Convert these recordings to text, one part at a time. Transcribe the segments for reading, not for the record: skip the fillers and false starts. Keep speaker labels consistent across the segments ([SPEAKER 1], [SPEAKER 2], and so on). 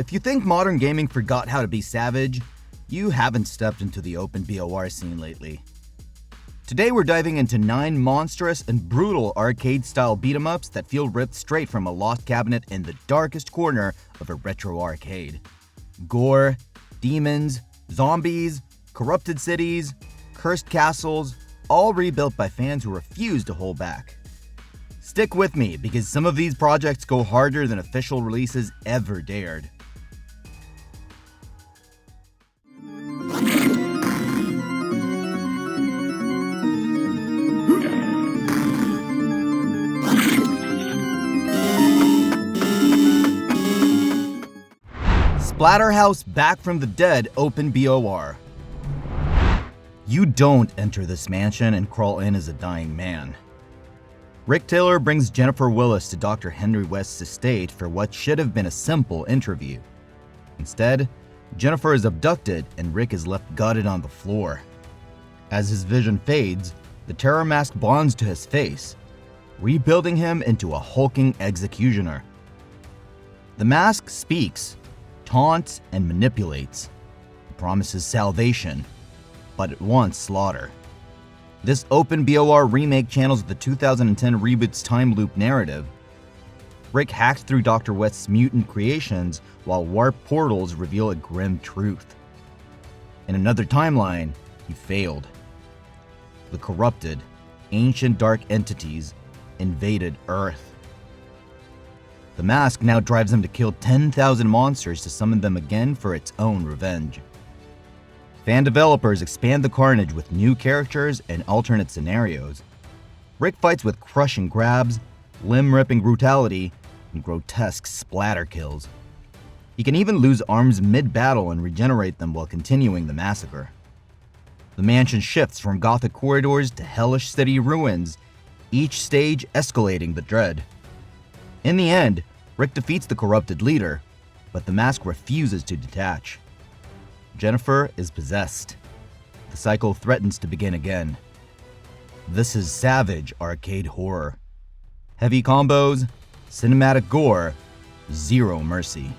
[SPEAKER 1] If you think modern gaming forgot how to be savage, you haven't stepped into the OpenBOR scene lately. Today we're diving into 9 monstrous and brutal arcade-style beat-em-ups that feel ripped straight from a lost cabinet in the darkest corner of a retro arcade. Gore, demons, zombies, corrupted cities, cursed castles, all rebuilt by fans who refuse to hold back. Stick with me, because some of these projects go harder than official releases ever dared. Splatterhouse Back from the Dead OpenBOR. You don't enter this mansion and crawl in as a dying man. Rick Taylor brings Jennifer Willis to Dr. Henry West's estate for what should have been a simple interview. Instead, Jennifer is abducted and Rick is left gutted on the floor. As his vision fades, the terror mask bonds to his face, rebuilding him into a hulking executioner. The mask speaks, taunts, and manipulates. It promises salvation, but it wants slaughter. This OpenBOR remake channels the 2010 reboot's time loop narrative. Rick hacks through Dr. West's mutant creations while warp portals reveal a grim truth. In another timeline, he failed. The corrupted, ancient dark entities invaded Earth. The mask now drives him to kill 10,000 monsters to summon them again for its own revenge. Fan developers expand the carnage with new characters and alternate scenarios. Rick fights with crushing grabs, limb-ripping brutality, and grotesque splatter kills. He can even lose arms mid-battle and regenerate them while continuing the massacre. The mansion shifts from gothic corridors to hellish city ruins, each stage escalating the dread. In the end, Rick defeats the corrupted leader, but the mask refuses to detach. Jennifer is possessed. The cycle threatens to begin again. This is savage arcade horror. Heavy combos, cinematic gore, zero mercy.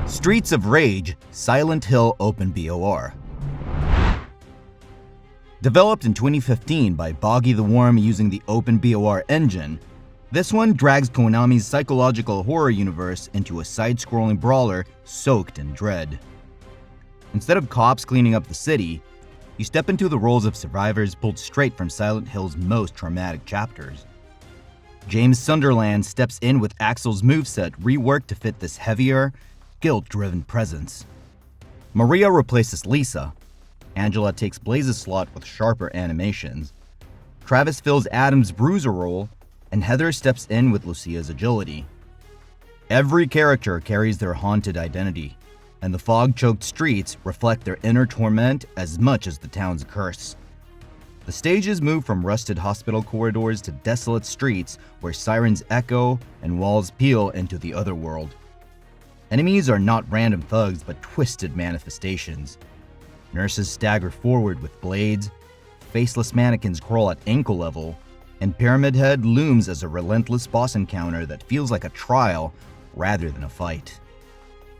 [SPEAKER 1] Streets of Rage Silent Hill OpenBOR. Developed in 2015 by Boggy the Worm using the OpenBOR engine, this one drags Konami's psychological horror universe into a side-scrolling brawler soaked in dread. Instead of cops cleaning up the city, you step into the roles of survivors pulled straight from Silent Hill's most traumatic chapters. James Sunderland steps in with Axel's moveset reworked to fit this heavier, guilt-driven presence. Maria replaces Lisa. Angela takes Blaze's slot with sharper animations. Travis fills Adam's bruiser role, and Heather steps in with Lucia's agility. Every character carries their haunted identity, and the fog-choked streets reflect their inner torment as much as the town's curse. The stages move from rusted hospital corridors to desolate streets where sirens echo and walls peel into the other world. Enemies are not random thugs, but twisted manifestations. Nurses stagger forward with blades, faceless mannequins crawl at ankle level, and Pyramid Head looms as a relentless boss encounter that feels like a trial rather than a fight.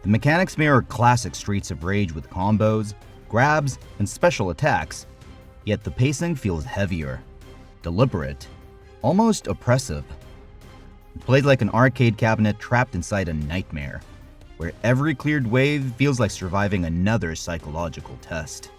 [SPEAKER 1] The mechanics mirror classic Streets of Rage with combos, grabs, and special attacks, yet the pacing feels heavier, deliberate, almost oppressive. It plays like an arcade cabinet trapped inside a nightmare, where every cleared wave feels like surviving another psychological test.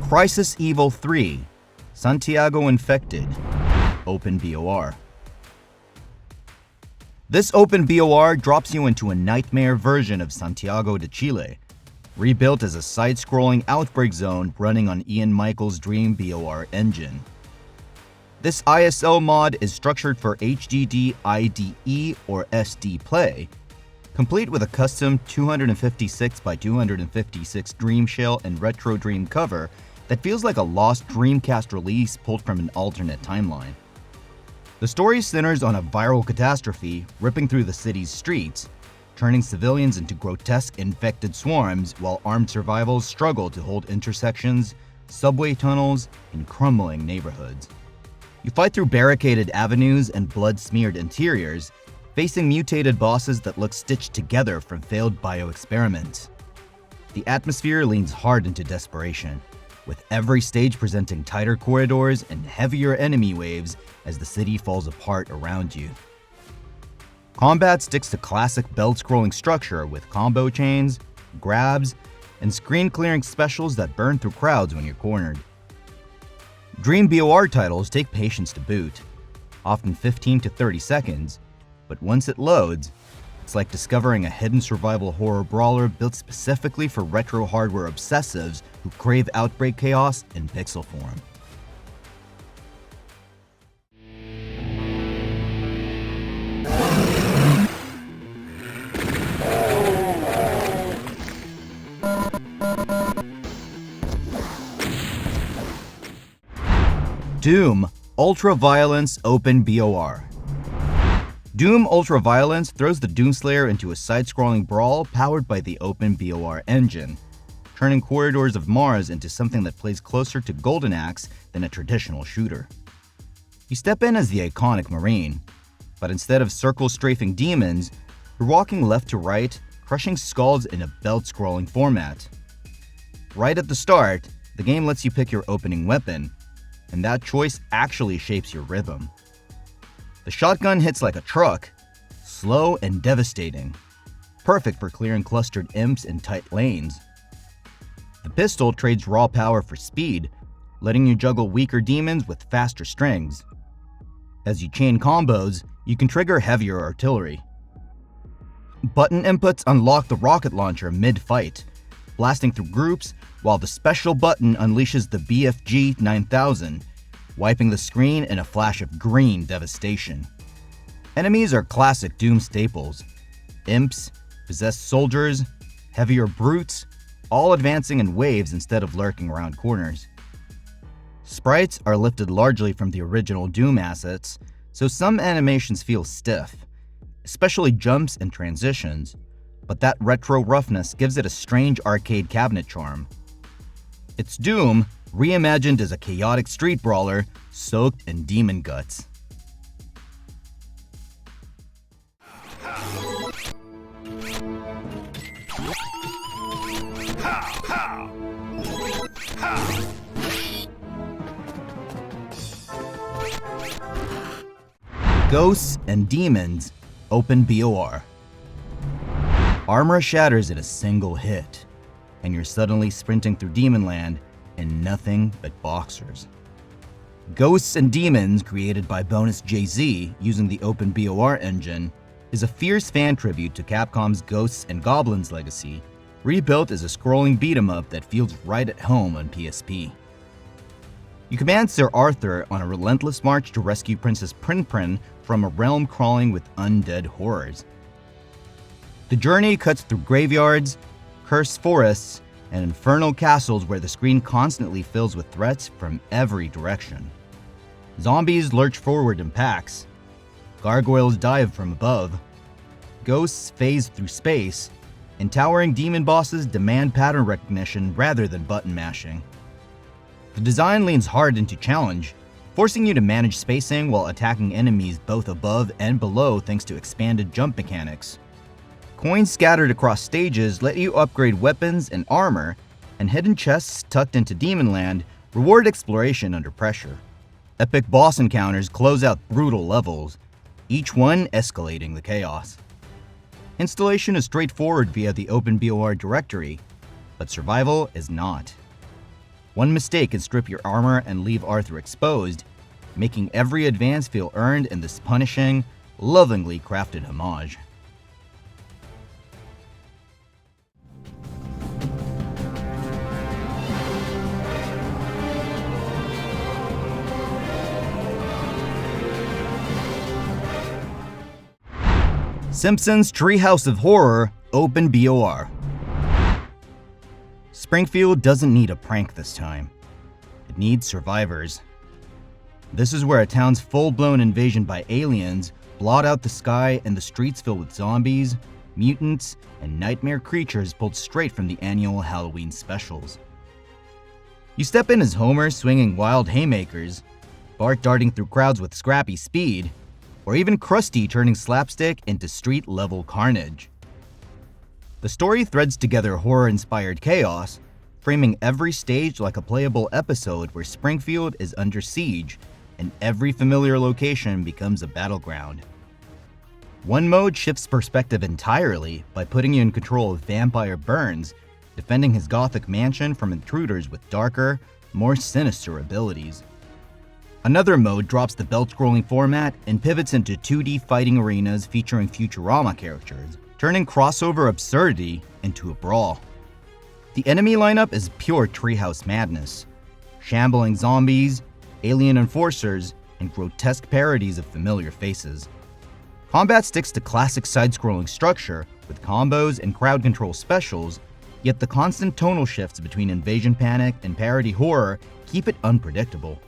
[SPEAKER 1] Crisis Evil 3 Santiago Infected OpenBOR. This OpenBOR drops you into a nightmare version of Santiago de Chile, rebuilt as a side-scrolling outbreak zone running on Ian Michael's Dream BOR engine. This ISO mod is structured for HDD IDE or SD play, Complete with a custom 256 by 256 Dream Shell and Retro Dream cover that feels like a lost Dreamcast release pulled from an alternate timeline. The story centers on a viral catastrophe ripping through the city's streets, turning civilians into grotesque infected swarms while armed survivals struggle to hold intersections, subway tunnels, and crumbling neighborhoods. You fight through barricaded avenues and blood-smeared interiors, facing mutated bosses that look stitched together from failed bioexperiments. The atmosphere leans hard into desperation, with every stage presenting tighter corridors and heavier enemy waves as the city falls apart around you. Combat sticks to classic belt-scrolling structure with combo chains, grabs, and screen-clearing specials that burn through crowds when you're cornered. Dream BOR titles take patience to boot, often 15 to 30 seconds, but once it loads, it's like discovering a hidden survival horror brawler built specifically for retro hardware obsessives who crave outbreak chaos in pixel form. Doom Ultraviolence OpenBOR. Doom Ultraviolence throws the Doomslayer into a side-scrolling brawl powered by the OpenBOR engine, turning Corridors of Mars into something that plays closer to Golden Axe than a traditional shooter. You step in as the iconic Marine, but instead of circle-strafing demons, you're walking left to right, crushing skulls in a belt-scrolling format. Right at the start, the game lets you pick your opening weapon, and that choice actually shapes your rhythm. The shotgun hits like a truck, slow and devastating, perfect for clearing clustered imps in tight lanes. The pistol trades raw power for speed, letting you juggle weaker demons with faster strings. As you chain combos, you can trigger heavier artillery. Button inputs unlock the rocket launcher mid-fight, blasting through groups, while the special button unleashes the BFG 9000, wiping the screen in a flash of green devastation. Enemies are classic Doom staples: imps, possessed soldiers, heavier brutes, all advancing in waves instead of lurking around corners. Sprites are lifted largely from the original Doom assets, so some animations feel stiff, especially jumps and transitions, but that retro roughness gives it a strange arcade cabinet charm. It's Doom, reimagined as a chaotic street brawler soaked in demon guts. Ghosts and Demons OpenBOR. Armor shatters in a single hit, and you're suddenly sprinting through Demonland in nothing but boxers. Ghosts and Demons, created by Bonus JZ using the OpenBOR engine, is a fierce fan tribute to Capcom's Ghosts and Goblins legacy, rebuilt as a scrolling beat-em-up that feels right at home on PSP. You command Sir Arthur on a relentless march to rescue Princess Prin from a realm crawling with undead horrors. The journey cuts through graveyards, cursed forests, and infernal castles where the screen constantly fills with threats from every direction. Zombies lurch forward in packs, gargoyles dive from above, ghosts phase through space, and towering demon bosses demand pattern recognition rather than button mashing. The design leans hard into challenge, forcing you to manage spacing while attacking enemies both above and below thanks to expanded jump mechanics. Coins scattered across stages let you upgrade weapons and armor, and hidden chests tucked into Demonland reward exploration under pressure. Epic boss encounters close out brutal levels, each one escalating the chaos. Installation is straightforward via the OpenBOR directory, but survival is not. One mistake can strip your armor and leave Arthur exposed, making every advance feel earned in this punishing, lovingly crafted homage. Simpsons Treehouse of Horror OpenBOR. Springfield doesn't need a prank this time. It needs survivors. This is where a town's full-blown invasion by aliens blot out the sky and the streets filled with zombies, mutants, and nightmare creatures pulled straight from the annual Halloween specials. You step in as Homer swinging wild haymakers, Bart darting through crowds with scrappy speed, or even Krusty turning slapstick into street-level carnage. The story threads together horror-inspired chaos, framing every stage like a playable episode where Springfield is under siege and every familiar location becomes a battleground. One mode shifts perspective entirely by putting you in control of Vampire Burns, defending his gothic mansion from intruders with darker, more sinister abilities. Another mode drops the belt-scrolling format and pivots into 2D fighting arenas featuring Futurama characters, turning crossover absurdity into a brawl. The enemy lineup is pure treehouse madness, shambling zombies, alien enforcers, and grotesque parodies of familiar faces. Combat sticks to classic side-scrolling structure with combos and crowd control specials, yet the constant tonal shifts between invasion panic and parody horror keep it unpredictable.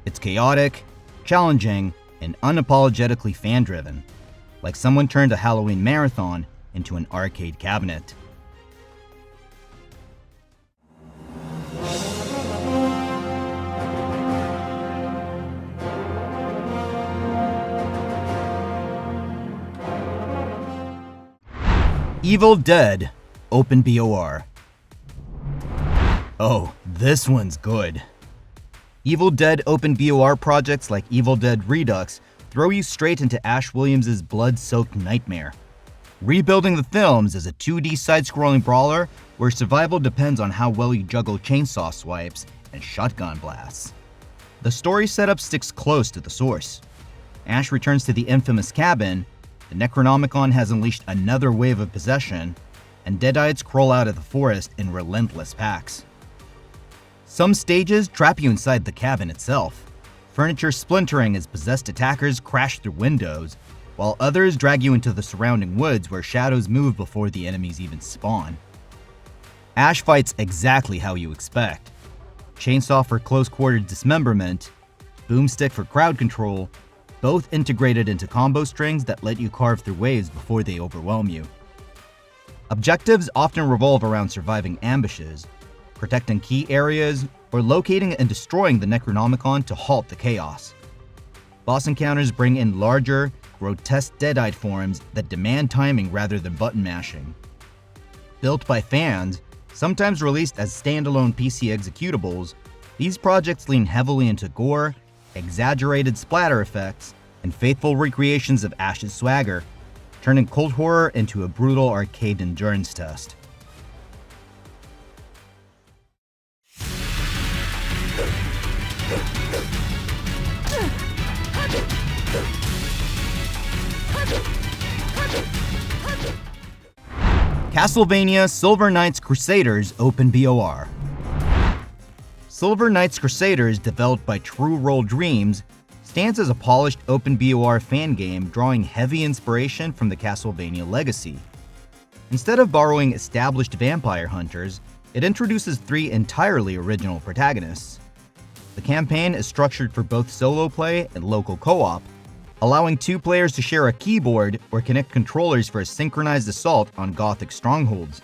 [SPEAKER 1] It's chaotic, challenging, and unapologetically fan-driven, like someone turned a Halloween marathon into an arcade cabinet. Evil Dead OpenBOR. Oh, this one's good. Evil Dead OpenBOR projects like Evil Dead Redux throw you straight into Ash Williams' blood-soaked nightmare. Rebuilding the Films is a 2D side-scrolling brawler where survival depends on how well you juggle chainsaw swipes and shotgun blasts. The story setup sticks close to the source. Ash returns to the infamous cabin, the Necronomicon has unleashed another wave of possession, and Deadites crawl out of the forest in relentless packs. Some stages trap you inside the cabin itself, furniture splintering as possessed attackers crash through windows, while others drag you into the surrounding woods where shadows move before the enemies even spawn. Ash fights exactly how you expect. Chainsaw for close-quarter dismemberment, boomstick for crowd control, both integrated into combo strings that let you carve through waves before they overwhelm you. Objectives often revolve around surviving ambushes, protecting key areas, or locating and destroying the Necronomicon to halt the chaos. Boss encounters bring in larger, grotesque deadite forms that demand timing rather than button mashing. Built by fans, sometimes released as standalone PC executables, these projects lean heavily into gore, exaggerated splatter effects, and faithful recreations of Ash's swagger, turning cult horror into a brutal arcade endurance test. Castlevania Silver Knights Crusaders OpenBOR. Silver Knights Crusaders, developed by True Roll Dreams, stands as a polished OpenBOR fan game drawing heavy inspiration from the Castlevania legacy. Instead of borrowing established vampire hunters, it introduces 3 entirely original protagonists. The campaign is structured for both solo play and local co-op, allowing 2 players to share a keyboard or connect controllers for a synchronized assault on gothic strongholds.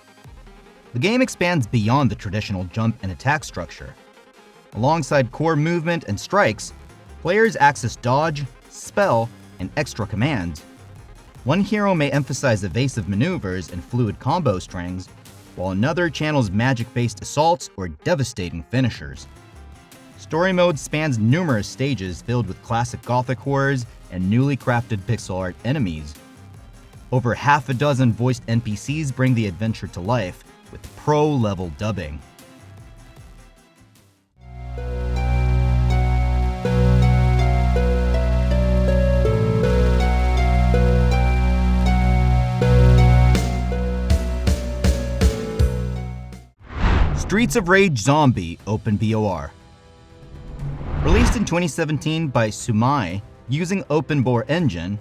[SPEAKER 1] The game expands beyond the traditional jump and attack structure. Alongside core movement and strikes, players access dodge, spell, and extra commands. One hero may emphasize evasive maneuvers and fluid combo strings, while another channels magic-based assaults or devastating finishers. Story mode spans numerous stages filled with classic gothic horrors and newly crafted pixel art enemies. Over half a dozen voiced NPCs bring the adventure to life with pro-level dubbing. Streets of Rage Zombie OpenBOR. Released in 2017 by Sumai using OpenBOR engine,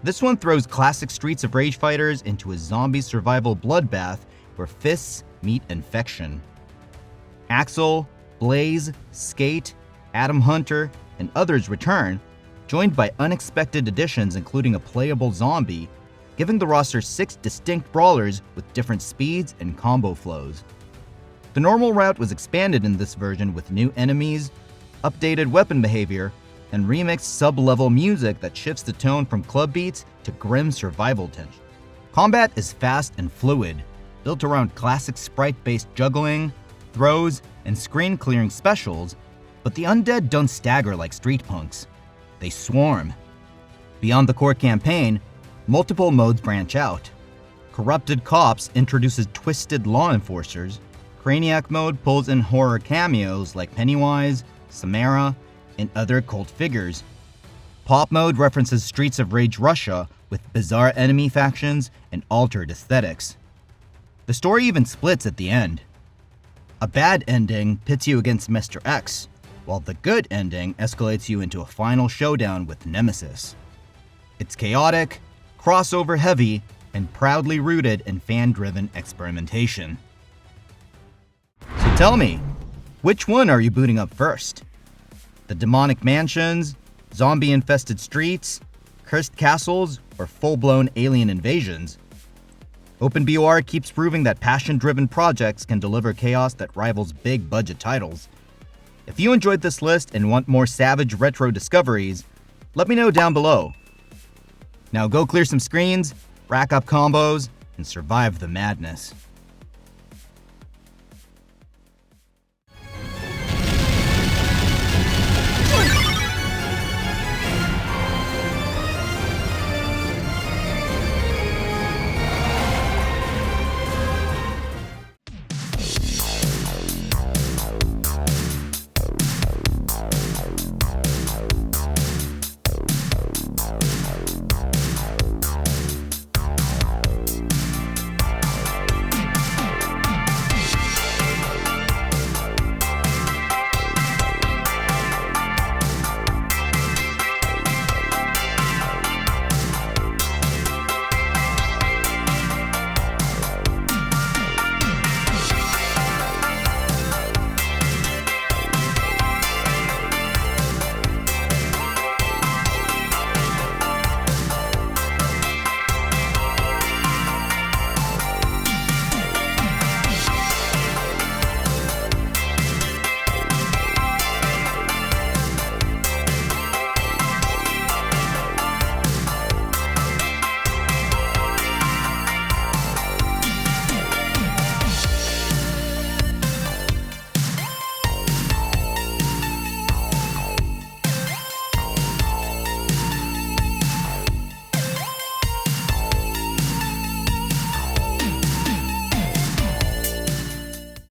[SPEAKER 1] This one throws classic Streets of Rage fighters into a zombie survival bloodbath where fists meet infection. Axel, Blaze, Skate, Adam Hunter, and others return, joined by unexpected additions including a playable zombie, giving the roster 6 distinct brawlers with different speeds and combo flows. The normal route was expanded in this version with new enemies, updated weapon behavior, and remixed sub-level music that shifts the tone from club beats to grim survival tension. Combat is fast and fluid, built around classic sprite-based juggling, throws, and screen-clearing specials, but the undead don't stagger like street punks. They swarm. Beyond the core campaign, multiple modes branch out. Corrupted Cops introduces twisted law enforcers, Craniac mode pulls in horror cameos like Pennywise, Samara, and other cult figures. Pop mode references Streets of Rage Russia with bizarre enemy factions and altered aesthetics. The story even splits at the end. A bad ending pits you against Mr. X, while the good ending escalates you into a final showdown with Nemesis. It's chaotic, crossover heavy, and proudly rooted in fan-driven experimentation. So tell me, which one are you booting up first? The demonic mansions, zombie-infested streets, cursed castles, or full-blown alien invasions? OpenBOR keeps proving that passion-driven projects can deliver chaos that rivals big-budget titles. If you enjoyed this list and want more savage retro discoveries, let me know down below. Now go clear some screens, rack up combos, and survive the madness.